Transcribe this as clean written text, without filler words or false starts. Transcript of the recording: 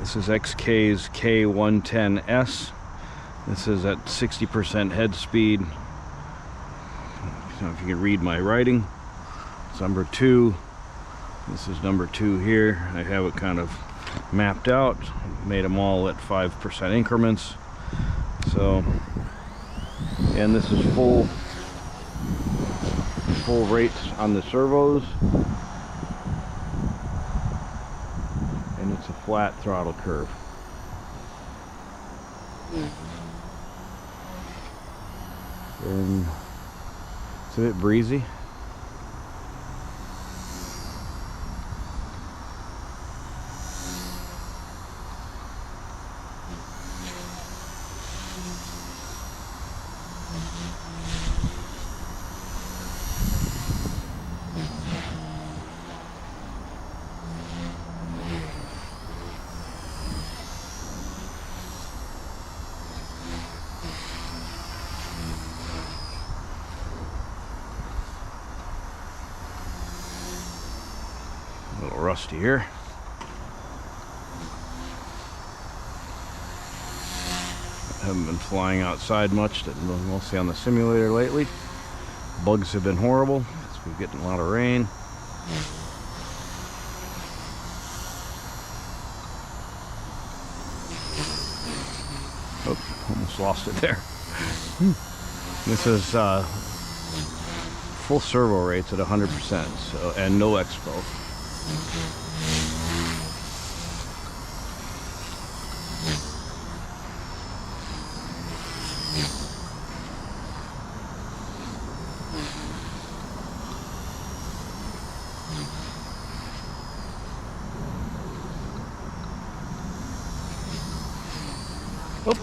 This is XK's K110s. This is at 60% head speed. So if you can read my writing, it's number 2. This is number 2 here. I have it kind of mapped out, made them all at 5% increments. So, and this is full rates on the servos, and it's a flat throttle curve. And it's a bit breezy. A little rusty here. I haven't been flying outside much, mostly on the simulator lately. Bugs have been horrible. We're getting a lot of rain. Oh, almost lost it there. This is full servo rates at 100%, so, and no expo. Oh.